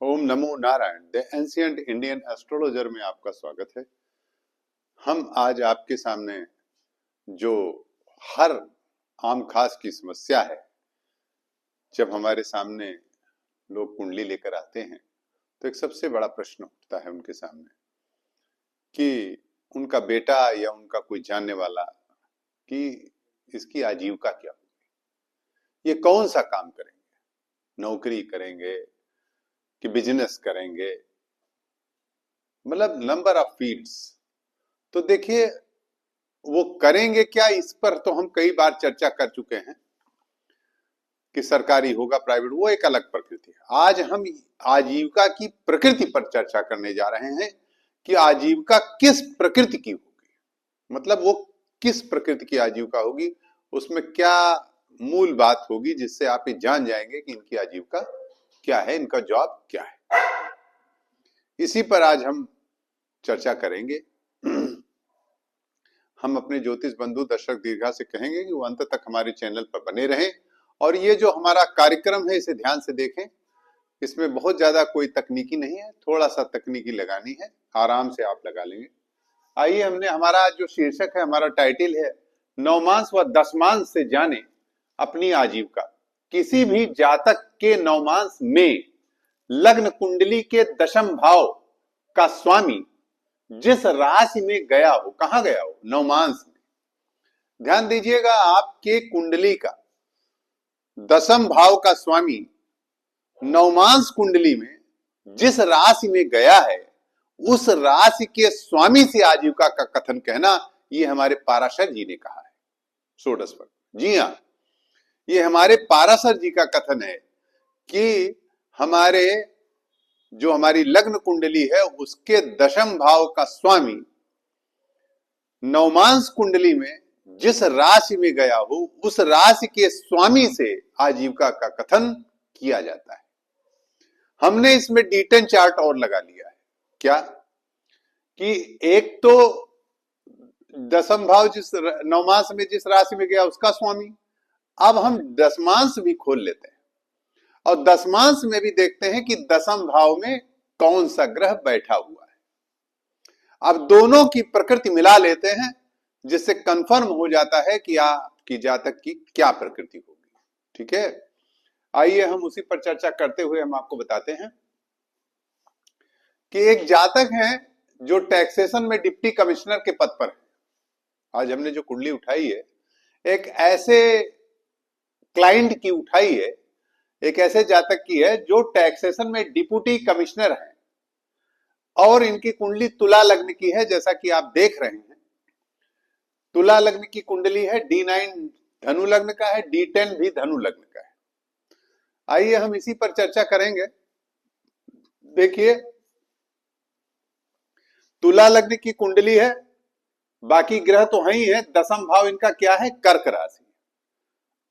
Om NaMo Narayan. The ancient Indian astrologer में आपका स्वागत है। हम आज आपके सामने जो हर आम खास की समस्या है, जब हमारे सामने लोग कुंडली लेकर आते हैं तो एक सबसे बड़ा प्रश्न उठता है उनके सामने कि उनका बेटा या उनका कोई जानने वाला कि इसकी आजीविका क्या होगी, ये कौन सा काम करेंगे, नौकरी करेंगे कि बिजनेस करेंगे, मतलब नंबर ऑफ फील्ड्स। तो देखिए वो करेंगे क्या, इस पर तो हम कई बार चर्चा कर चुके हैं कि सरकारी होगा प्राइवेट, वो एक अलग प्रकृति है। आज हम आजीविका की प्रकृति पर चर्चा करने जा रहे हैं कि आजीविका किस प्रकृति की होगी, मतलब वो किस प्रकृति की आजीविका होगी, उसमें क्या मूल बात होगी जिससे आप ये जान जाएंगे कि इनकी आजीविका क्या है, इनका जॉब क्या है। इसी पर आज हम चर्चा करेंगे। हम अपने ज्योतिष बंधु दर्शक दीर्घा से कहेंगे कि वो अंत तक हमारे चैनल पर बने रहें और ये जो हमारा कार्यक्रम है इसे ध्यान से देखें। इसमें बहुत ज्यादा कोई तकनीकी नहीं है, थोड़ा सा तकनीकी लगानी है, आराम से आप लगा लेंगे। आइए, हमने हमारा जो शीर्षक है, हमारा टाइटल है नवमांश व दशमांश से जाने अपनी आजीविका। किसी भी जातक के नवमांश में लग्न कुंडली के दशम भाव का स्वामी जिस राशि में गया हो, कहां गया हो, नवमांश में। ध्यान दीजिएगा, आपके कुंडली का दशम भाव का स्वामी नवमांश कुंडली में जिस राशि में गया है, उस राशि के स्वामी से आजीविका का कथन कहना, ये हमारे पाराशर जी ने कहा है षोडश पर। जी हाँ, ये हमारे पाराशर जी का कथन है कि हमारे जो हमारी लग्न कुंडली है उसके दशम भाव का स्वामी नवमांश कुंडली में जिस राशि में गया हो, उस राशि के स्वामी से आजीविका का कथन किया जाता है। हमने इसमें D10 चार्ट और लगा लिया है। क्या कि एक तो दशम भाव जिस नवमांश में जिस राशि में गया उसका स्वामी, अब हम दशमांश भी खोल लेते हैं और दशमांश में भी देखते हैं कि दशम भाव में कौन सा ग्रह बैठा हुआ है। अब दोनों की प्रकृति मिला लेते हैं जिससे कंफर्म हो जाता है कि आपकी जातक की क्या प्रकृति होगी। ठीक है, आइए हम उसी पर चर्चा करते हुए हम आपको बताते हैं कि एक जातक है जो टैक्सेशन में डिप्टी कमिश्नर के पद पर है। आज हमने जो कुंडली उठाई है, एक ऐसे क्लाइंट की उठाई है, एक ऐसे जातक की है जो टैक्सेशन में डिप्टी कमिश्नर है और इनकी कुंडली तुला लग्न की है। जैसा कि आप देख रहे हैं, तुला लग्न की कुंडली है, D9 धनु लग्न का है, D10 भी धनु लग्न का है। आइए हम इसी पर चर्चा करेंगे। देखिए, तुला लग्न की कुंडली है, बाकी ग्रह तो है ही है, दशम भाव इनका क्या है, कर्क राशि।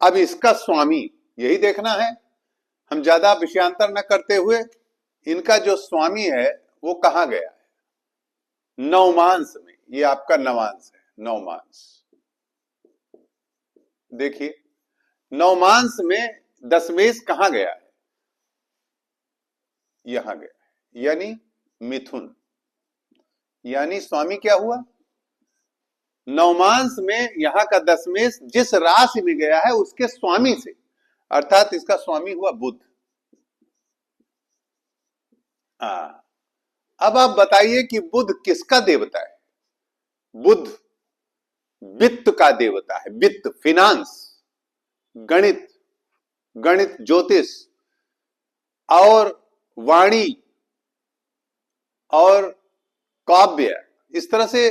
अब इसका स्वामी यही देखना है, हम ज्यादा विषयांतर न करते हुए, इनका जो स्वामी है वो कहां गया है, नवमांश में। ये आपका नवांश है, नवमांश। देखिए, नवमांश में दशमेश कहां गया है, यहां गया है, यानी मिथुन। यानी स्वामी क्या हुआ, नवमांश में यहां का दशमेश जिस राशि में गया है उसके स्वामी से, अर्थात इसका स्वामी हुआ बुध। अब आप बताइए कि बुध किसका देवता है। बुध वित्त का देवता है, वित्त, फिनांस, गणित, गणित, ज्योतिष और वाणी और काव्य। इस तरह से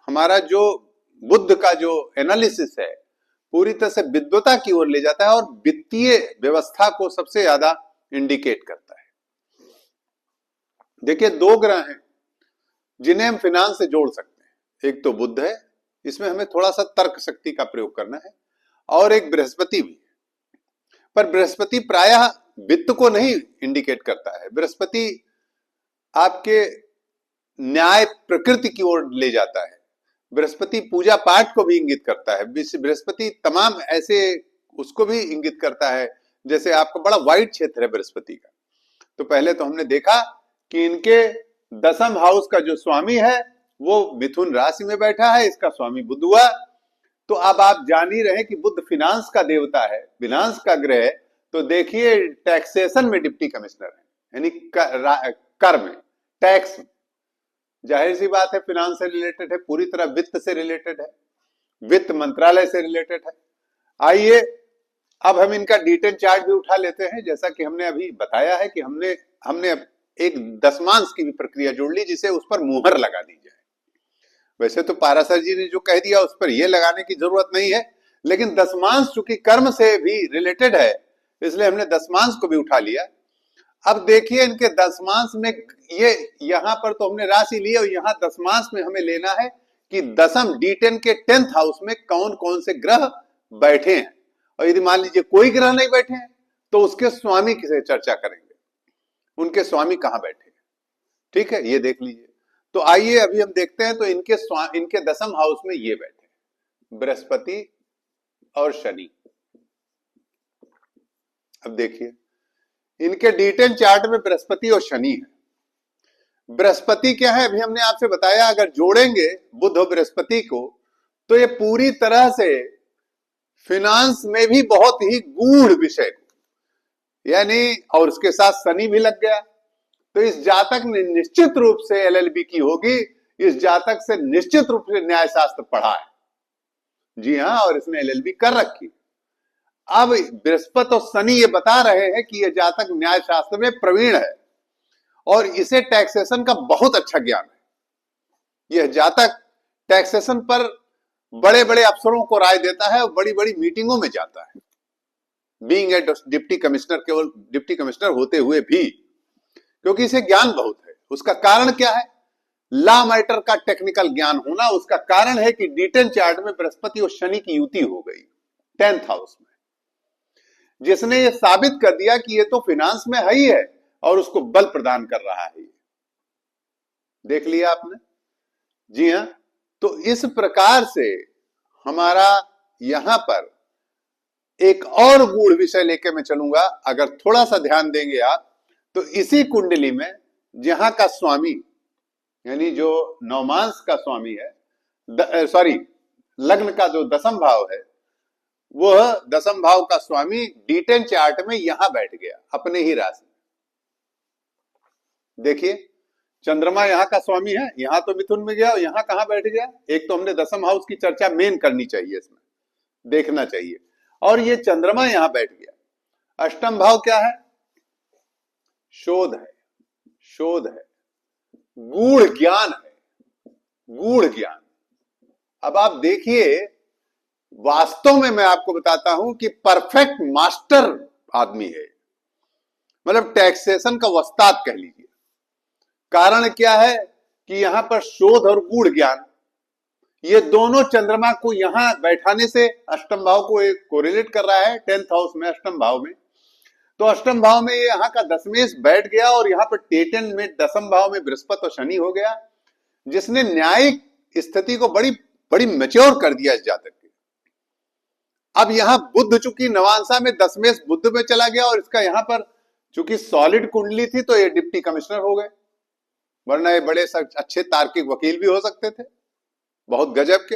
हमारा जो बुद्ध का जो एनालिसिस है पूरी तरह से विद्वता की ओर ले जाता है और वित्तीय व्यवस्था को सबसे ज्यादा इंडिकेट करता है। देखिए, दो ग्रह हैं जिन्हें हम फिनांस से जोड़ सकते हैं। एक तो बुध है, इसमें हमें थोड़ा सा तर्क शक्ति का प्रयोग करना है, और एक बृहस्पति भी। पर बृहस्पति प्रायः वित्त को नहीं इंडिकेट करता है, बृहस्पति आपके न्याय प्रकृति की ओर ले जाता है, बृहस्पति पूजा पाठ को भी इंगित करता है, बृहस्पति तमाम ऐसे उसको भी इंगित करता है, जैसे आपका बड़ा वाइड क्षेत्र है बृहस्पति का। तो पहले तो हमने देखा कि इनके दसम हाउस का जो स्वामी है वो मिथुन राशि में बैठा है, इसका स्वामी बुध हुआ। तो अब आप जान ही रहे कि बुध फिनांस का देवता है, फिनांस का ग्रह है। तो देखिए टैक्सेशन में डिप्टी कमिश्नर है, यानी कर में, टैक्स में। जाहिर सी बात है फिनांस से रिलेटेड है, पूरी तरह वित्त से रिलेटेड है, वित्त मंत्रालय से रिलेटेड है। आइए अब हम इनका डिटेल चार्ट भी उठा लेते हैं। जैसा कि हमने अभी बताया है कि हमने एक दशमांश की भी प्रक्रिया जोड़ ली, जिसे उस पर मुहर लगा दी जाए। वैसे तो पारासर जी ने जो कह दिया उस पर यह लगाने की जरूरत नहीं है, लेकिन दशमांश चूंकि कर्म से भी रिलेटेड है, इसलिए हमने दशमांश को भी उठा लिया। अब देखिए इनके दशमांश में, ये यहां पर तो हमने राशि ली, और यहां दशमांश में हमें लेना है कि दसम D10 के 10th हाउस में कौन कौन से ग्रह बैठे हैं। और यदि मान लीजिए कोई ग्रह नहीं बैठे हैं तो उसके स्वामी से चर्चा करेंगे, उनके स्वामी कहां बैठे हैं। ठीक है, ये देख लीजिए। तो आइए अभी हम देखते हैं। तो इनके दसम हाउस में ये बैठे, बृहस्पति और शनि। अब देखिए इनके D10 चार्ट में बृहस्पति और शनि है। बृहस्पति क्या है, अभी हमने आपसे बताया, अगर जोड़ेंगे बुध और बृहस्पति को तो ये पूरी तरह से फिनांस में भी बहुत ही गूढ़ विषय को, यानी, और उसके साथ शनि भी लग गया। तो इस जातक ने निश्चित रूप से LLB की होगी, इस जातक से निश्चित रूप से न्याय शास्त्र पढ़ा है। जी हाँ, और इसने LLB कर रखी। अब बृहस्पति और शनि ये बता रहे हैं कि यह जातक न्याय शास्त्र में प्रवीण है और इसे टैक्सेशन का बहुत अच्छा ज्ञान है। यह जातक टैक्सेशन पर बड़े बड़े अफसरों को राय देता है और बड़ी बड़ी मीटिंगों में जाता है, बीइंग ए डिप्टी कमिश्नर, केवल डिप्टी कमिश्नर होते हुए भी, क्योंकि इसे ज्ञान बहुत है। उसका कारण क्या है? लॉ मैटर का टेक्निकल ज्ञान होना। उसका कारण है कि D10 चार्ट में बृहस्पति और शनि की युति हो गई 10th हाउस में, जिसने ये साबित कर दिया कि ये तो फिनांस में है ही है और उसको बल प्रदान कर रहा है। देख लिया आपने? जी हाँ। तो इस प्रकार से हमारा यहां पर एक और गूढ़ विषय लेके मैं चलूंगा। अगर थोड़ा सा ध्यान देंगे आप तो इसी कुंडली में जहां का स्वामी, यानी जो नवमांश का स्वामी है, लग्न का जो दसम भाव है, वह दसम भाव का स्वामी D10 चार्ट में यहां बैठ गया अपने ही राशि। देखिए चंद्रमा यहां का स्वामी है, यहां तो मिथुन में गया और यहां कहां बैठ गया। एक तो हमने दसम हाउस की चर्चा मेन करनी चाहिए, इसमें देखना चाहिए। और ये चंद्रमा यहां बैठ गया। अष्टम भाव क्या है? शोध है, शोध है, गूढ़ ज्ञान है, गूढ़ ज्ञान। अब आप देखिए, वास्तव में मैं आपको बताता हूं कि परफेक्ट मास्टर आदमी है, मतलब टैक्सेशन का वस्ताद कह लीजिए। कारण क्या है कि यहां पर शोध और गूढ़ ज्ञान, ये दोनों चंद्रमा को यहां बैठाने से अष्टम भाव को एक कोरिलेट कर रहा है 10th हाउस में, अष्टम भाव में। तो अष्टम भाव में ये यहाँ का दशमेश बैठ गया और यहाँ पर D10 में दसम भाव में बृहस्पति और शनि हो गया, जिसने न्यायिक स्थिति को बड़ी बड़ी मैच्योर कर दिया इस जातक के। अब यहाँ बुध चूंकि नवांशा में दशमेश बुध में चला गया और इसका यहाँ पर चूंकि सॉलिड कुंडली थी तो ये डिप्टी कमिश्नर हो गए, वरना ये बड़े अच्छे तार्किक वकील भी हो सकते थे, बहुत गजब के।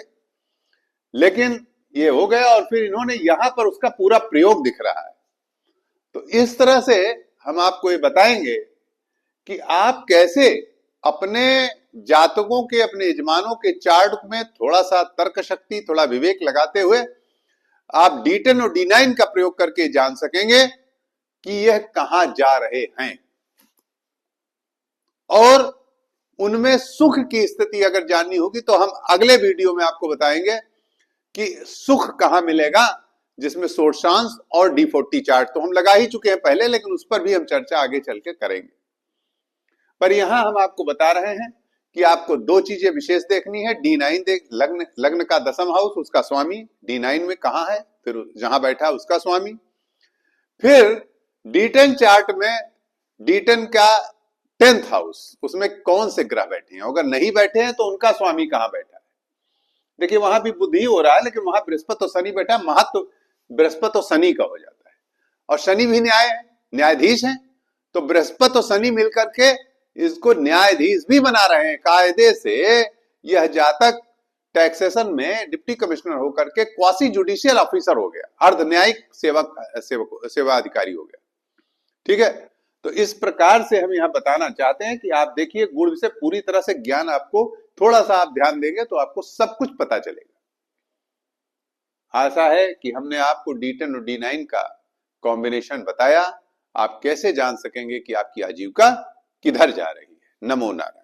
लेकिन ये हो गया और फिर इन्होंने यहां पर उसका पूरा प्रयोग दिख रहा है। तो इस तरह से हम आपको ये बताएंगे कि आप कैसे अपने जातकों के, अपने यजमानों के चार्ट में थोड़ा सा तर्क शक्ति, थोड़ा विवेक लगाते हुए आप D10 और D9 का प्रयोग करके जान सकेंगे कि यह कहां जा रहे हैं। और उनमें सुख की स्थिति अगर जाननी होगी तो हम अगले वीडियो में आपको बताएंगे कि सुख कहां मिलेगा, जिसमें सोर्सांश और D40 चार्ट तो हम लगा ही चुके हैं पहले, लेकिन उस पर भी हम चर्चा आगे चल के करेंगे। पर यहां हम आपको बता रहे हैं कि आपको दो चीजें विशेष देखनी है। D9 लग्न का दसम हाउस, उसका स्वामी D9 में कहां है, फिर जहां बैठा उसका स्वामी। फिर D10 चार्ट में D10 का 10th हाउस, उसमें कौन से ग्रह बैठे हैं, अगर नहीं बैठे हैं तो उनका स्वामी कहां बैठा है। देखिए वहां भी बुध ही हो रहा है, लेकिन वहां बृहस्पति और शनि बैठा, महत्व बृहस्पति और शनि का हो जाता है। और शनि भी न्याय है, न्यायाधीश है, तो बृहस्पति और शनि मिलकर के इसको न्यायाधीश भी बना रहे हैं। कायदे से यह जातक टैक्सेशन में डिप्टी कमिश्नर होकर के क्वासी जुडिशियल ऑफिसर हो गया, अर्ध न्यायिक सेवा अधिकारी हो गया। ठीक है, तो इस प्रकार से हम यहां बताना चाहते हैं कि आप देखिए गुण से पूरी तरह से ज्ञान आपको, थोड़ा सा आप ध्यान देंगे तो आपको सब कुछ पता चलेगा। आशा है कि हमने आपको D10 और D9 का कॉम्बिनेशन बताया, आप कैसे जान सकेंगे कि आपकी आजीविका किधर जा रही है। नमो नारायण।